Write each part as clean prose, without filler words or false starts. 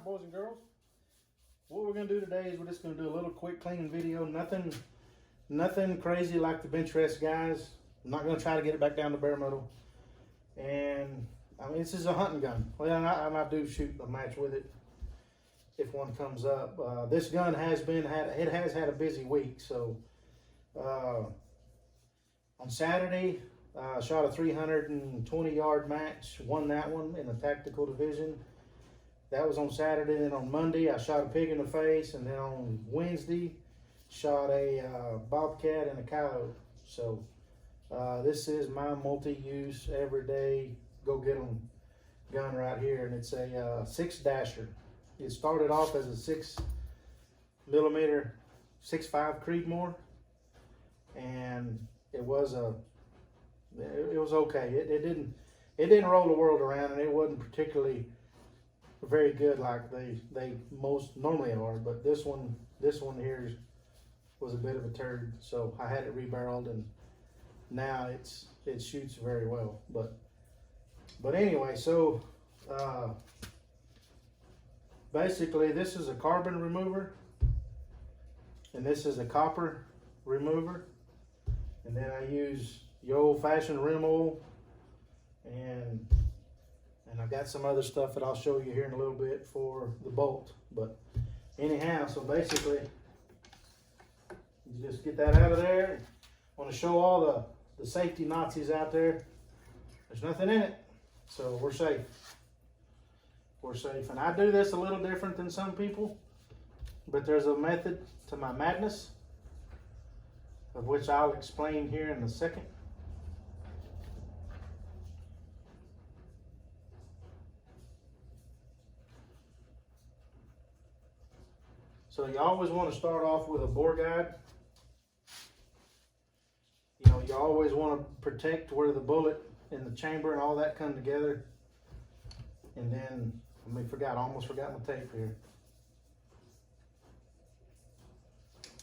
right, boys and girls. What we're gonna do today is we're just gonna do a little quick cleaning video. Nothing crazy like the bench rest guys. I'm not gonna try to get it back down to bare metal. And I mean, this is a hunting gun. Well, I might do shoot a match with it if one comes up. This gun has had a busy week. So on Saturday, I shot a 320-yard match. Won that one in the tactical division. That was on Saturday. Then on Monday, I shot a pig in the face, and then on Wednesday, shot a bobcat and a coyote. So this is my multi-use, everyday, go get 'em gun right here, and it's a 6-dasher. It started off as a 6mm 6.5 Creedmoor, and it was okay. It didn't roll the world around, and it wasn't particularly very good like they most normally are. But this one here was a bit of a turd, so I had it rebarreled, and now it shoots very well. But anyway, so basically this is a carbon remover, and this is a copper remover, and then I use your old-fashioned rim oil, and I got some other stuff that I'll show you here in a little bit for the bolt. But anyhow, so basically you just get that out of there. I want to show all the safety Nazis out there. There's nothing in it, so we're safe. We're safe. And I do this a little different than some people, but there's a method to my madness, of which I'll explain here in a second. So you always want to start off with a bore guide. You know, you always want to protect where the bullet and the chamber and all that come together. And then, I almost forgot my tape here.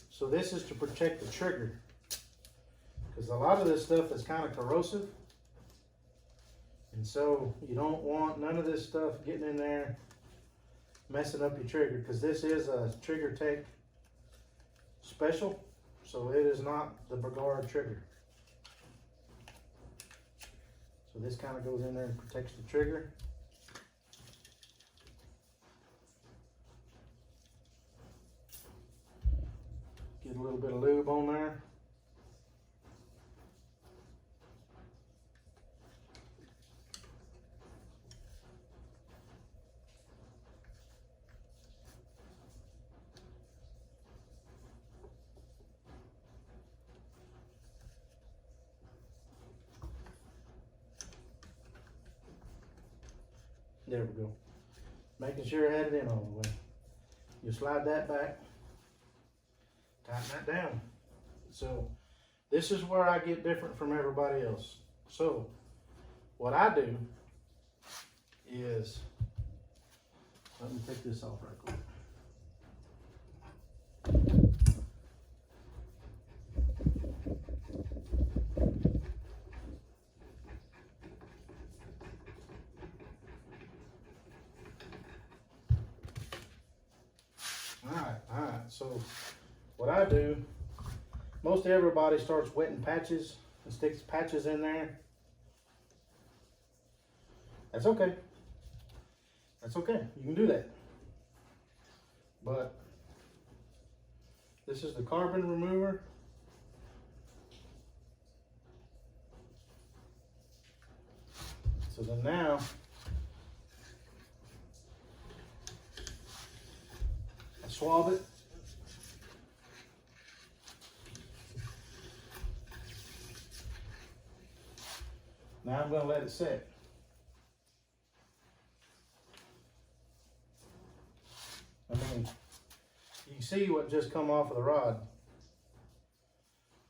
So this is to protect the trigger, because a lot of this stuff is kind of corrosive. And so you don't want none of this stuff getting in there messing up your trigger, because this is a Trigger Tech special, so it is not the Bergara trigger. So this kind of goes in there and protects the trigger. Get a little bit of lube on there. There we go. Making sure I had it in all the way. You slide that back, tighten that down. So this is where I get different from everybody else. So what I do is, let me take this off right quick. All right, so what I do, most everybody starts wetting patches and sticks patches in there. That's okay. That's okay, you can do that. But this is the carbon remover. So then now, swab it. Now I'm going to let it set. I mean, you can see what just come off of the rod.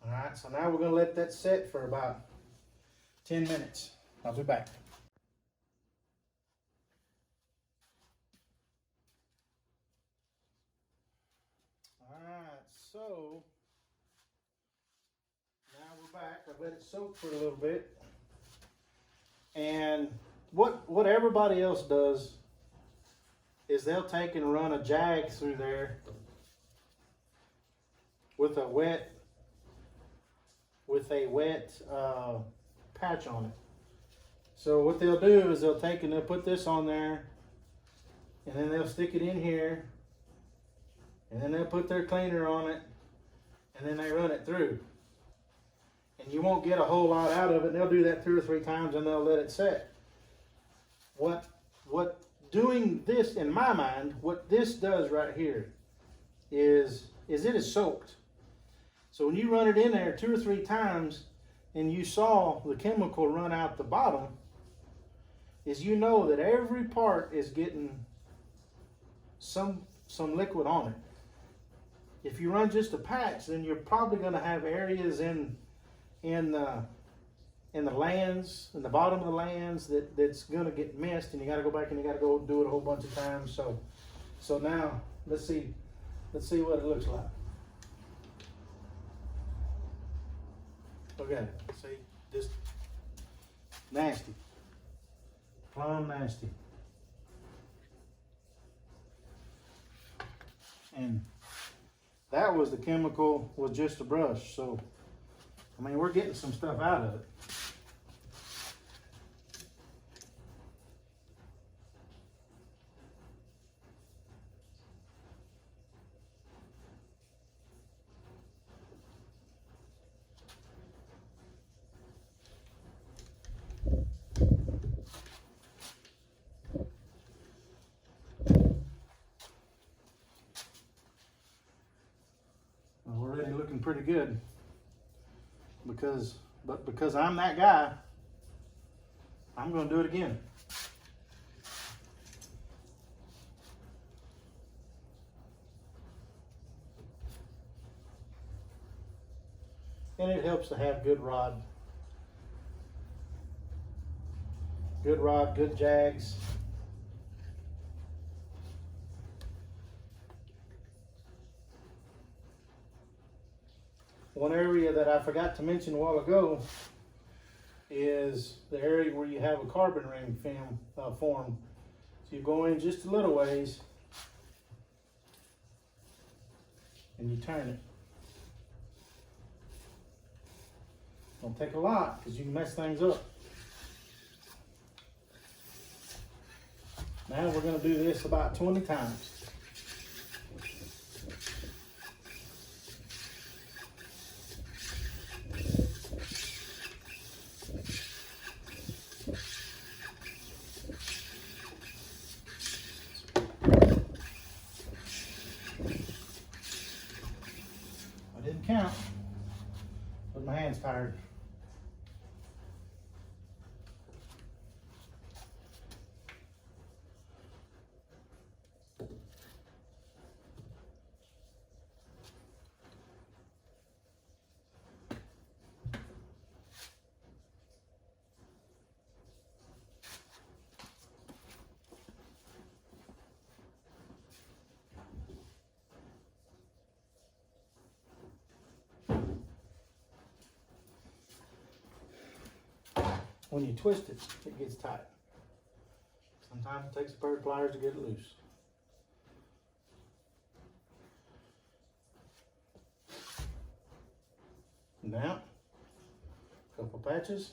All right, so now we're going to let that set for about 10 minutes. I'll be back. So now we're back. I've let it soak for a little bit. And what everybody else does is they'll take and run a jag through there with a wet patch on it. So what they'll do is they'll take and they'll put this on there, and then they'll stick it in here, and then they'll put their cleaner on it, and then they run it through. And you won't get a whole lot out of it. They'll do that 2 or 3 times and they'll let it set. What doing this, in my mind, what this does right here is it is soaked. So when you run it in there 2 or 3 times and you saw the chemical run out the bottom, is you know that every part is getting some liquid on it. If you run just a patch, then you're probably going to have areas in the lands, in the bottom of the lands, that's going to get missed, and you got to go back and you got to go do it a whole bunch of times. So now let's see what it looks like. Okay, see, just nasty, plumb nasty. And that was the chemical with just a brush. So, I mean, we're getting some stuff out of it. We're already looking pretty good because I'm that guy, I'm going to do it again. And it helps to have good rod, good jags. One area that I forgot to mention a while ago is the area where you have a carbon ring film formed. So you go in just a little ways and you turn it. Don't take a lot because you can mess things up. Now we're going to do this about 20 times. I didn't count, but my hand's tired. When you twist it, it gets tight. Sometimes it takes a pair of pliers to get it loose. Now, a couple patches.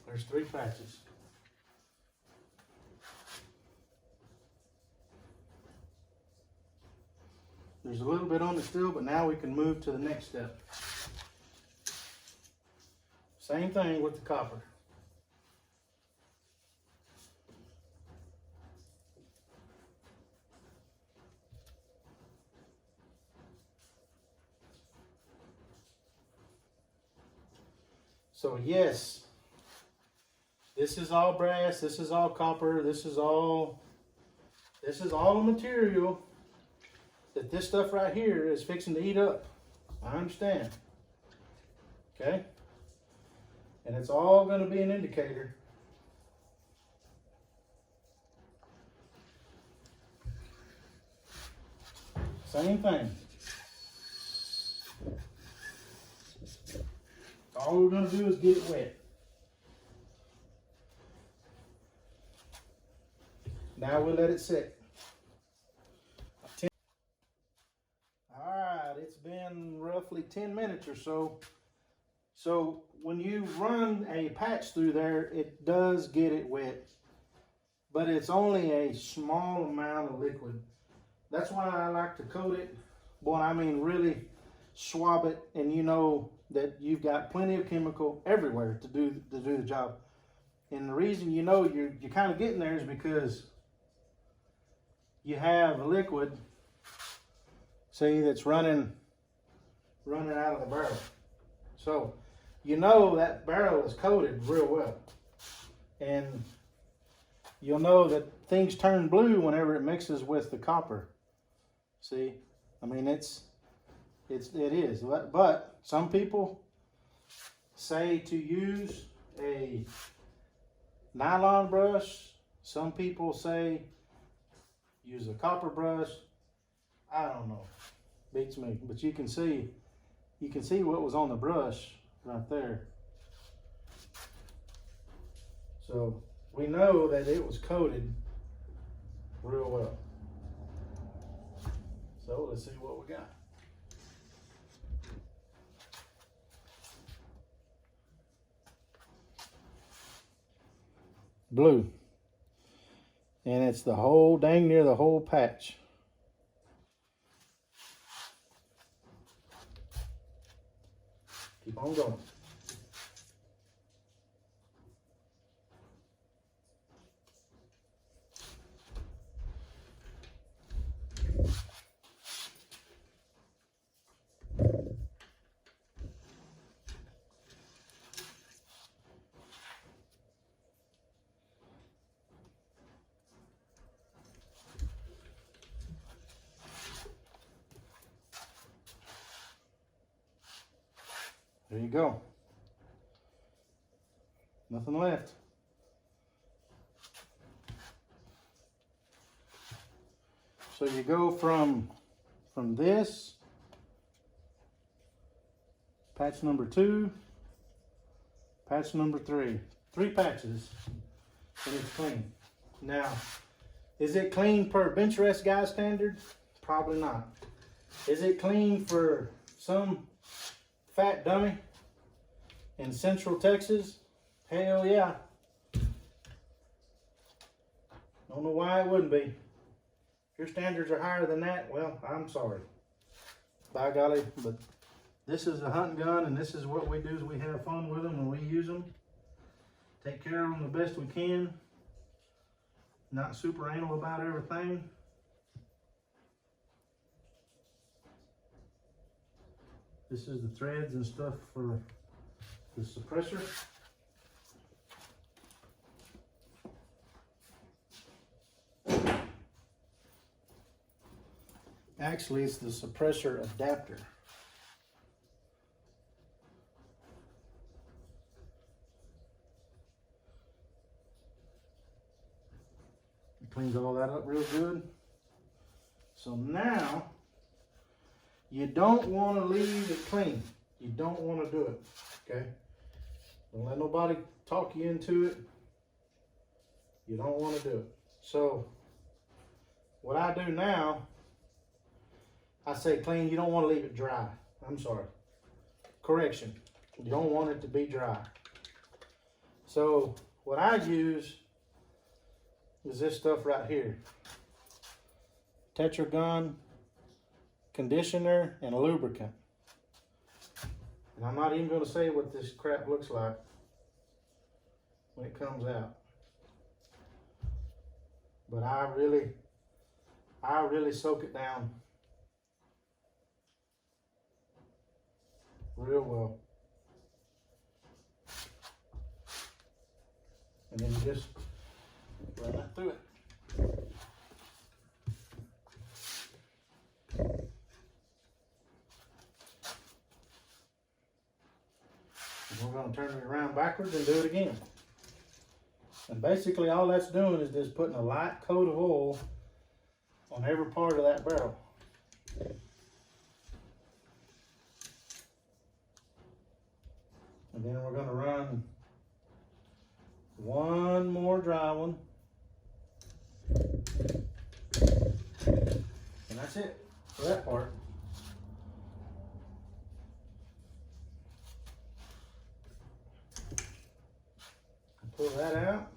There's 3 patches. There's a little bit on it still, but now we can move to the next step. Same thing with the copper. So yes, this is all brass, this is all copper, this is all the material that this stuff right here is fixing to eat up. I understand. Okay? And it's all going to be an indicator. Same thing. All we're going to do is get it wet. Now we'll let it sit. Alright, it's been roughly 10 minutes or so. So when you run a patch through there, it does get it wet. But it's only a small amount of liquid. That's why I like to coat it. Boy, I mean really swab it, and you know that you've got plenty of chemical everywhere to do the job. And the reason you know you're kind of getting there is because you have a liquid, see, that's running out of the barrel. So you know that barrel is coated real well. And you'll know that things turn blue whenever it mixes with the copper. See, I mean, it is. But some people say to use a nylon brush. Some people say use a copper brush. I don't know. Beats me. But you can see what was on the brush right there. So we know that it was coated real well. So let's see what we got. Blue. And it's the whole, dang near the whole patch. Keep on going. There you go. Nothing left. So you go from this, patch number 2, patch number 3. 3 patches, and it's clean. Now, is it clean per bench rest guy standard? Probably not. Is it clean for some fat dummy in Central Texas? Hell yeah. Don't know why it wouldn't be. If your standards are higher than that, well, I'm sorry. By golly, but this is a hunting gun, and this is what we do is we have fun with them when we use them. Take care of them the best we can. Not super anal about everything. This is the threads and stuff for the suppressor. Actually, it's the suppressor adapter. It cleans all that up real good. So now, you don't want to leave it clean. You don't want to do it, okay? Don't let nobody talk you into it. You don't want to do it. So, what I do now, I say clean. You don't want to leave it dry. I'm sorry. Correction. You don't want it to be dry. So, what I use is this stuff right here. Tetragon conditioner and a lubricant. And I'm not even going to say what this crap looks like when it comes out. But I really soak it down real well. And then you just run that through it. We're going to turn it around backwards and do it again. And basically all that's doing is just putting a light coat of oil on every part of that barrel. And then we're going to run one more dry one. And that's it for that part. Pull that out.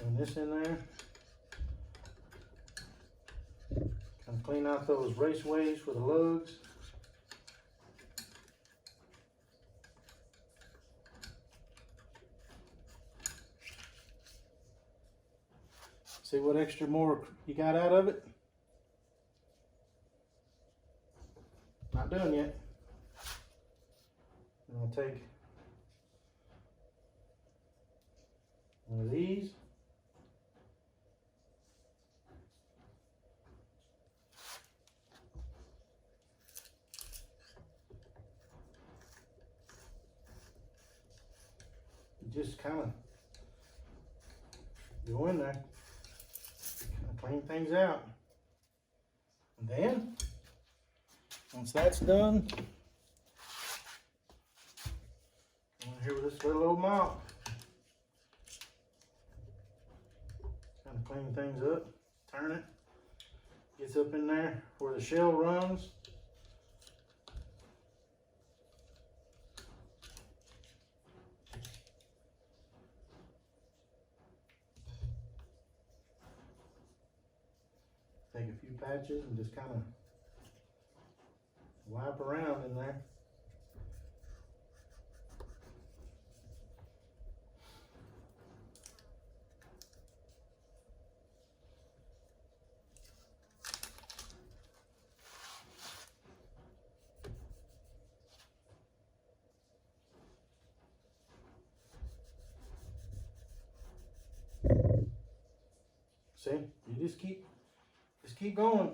And this in there. Kind of clean out those raceways for the lugs. See what extra more you got out of it? Not done yet. I'm gonna take one of these. Just kind of go in there, kind of clean things out. And then, once that's done, I'm here with this little old mop. Kind of clean things up, turn it, gets up in there where the shell runs. Take a few patches and just kind of wipe around in there. See, you just keep going.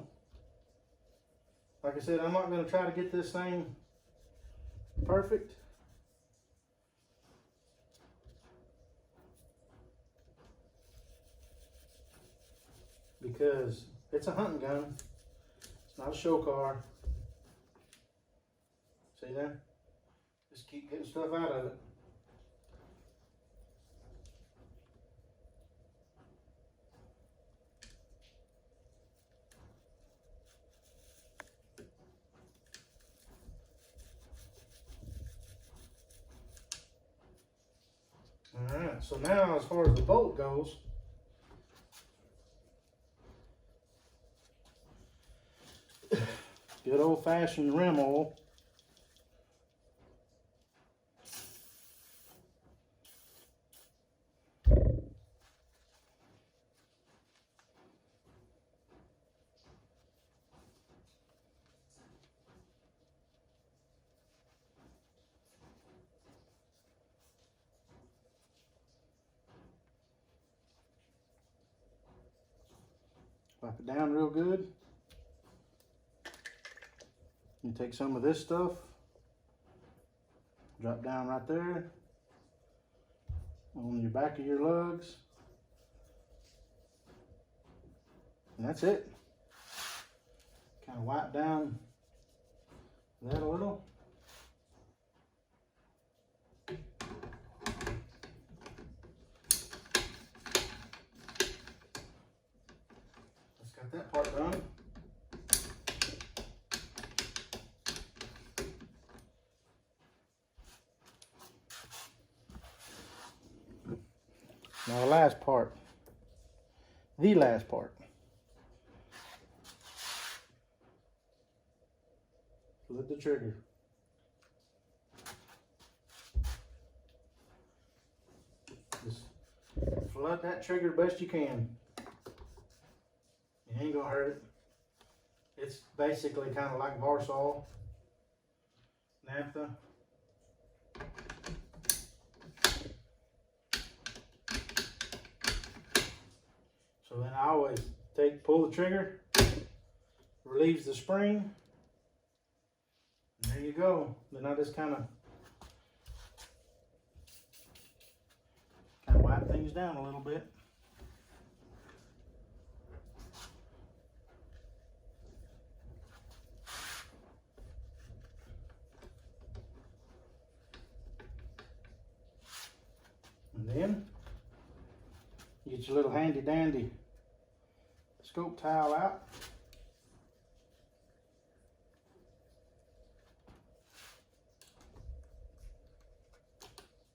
Like I said, I'm not going to try to get this thing perfect. Because it's a hunting gun. It's not a show car. See there? Just keep getting stuff out of it. Alright, so now as far as the bolt goes, good old-fashioned rim oil. Wipe it down real good. You take some of this stuff, drop down right there on your back of your lugs, and that's it. Kind of wipe down that a little. Got that part done. Now the last part. The last part. Flip the trigger. Just flood that trigger best you can. It ain't gonna hurt it. It's basically kind of like Varsol naphtha. So then I always pull the trigger, relieves the spring, and there you go. Then I just kind of wipe things down a little bit. And then you get your little handy dandy scope towel out.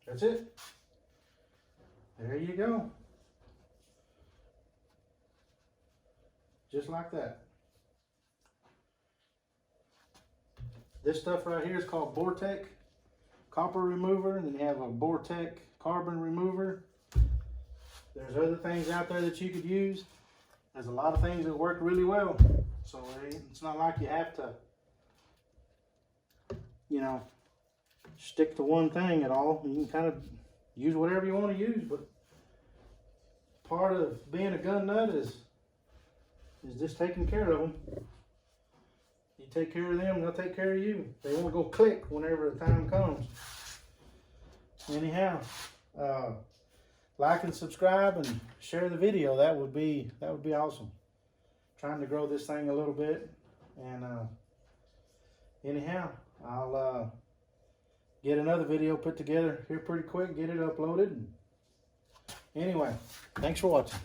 That's it. There you go. Just like that. This stuff right here is called Vortec copper remover, and then you have a Vortec carbon remover. There's other things out there that you could use. There's a lot of things that work really well. So it's not like you have to, you know, stick to one thing at all. You can kind of use whatever you want to use, but part of being a gun nut is just taking care of them. You take care of them, they'll take care of you. They want to go click whenever the time comes. Anyhow, like and subscribe and share the video. That would be awesome. Trying to grow this thing a little bit, and anyhow, I'll get another video put together here pretty quick, get it uploaded. Anyway, thanks for watching.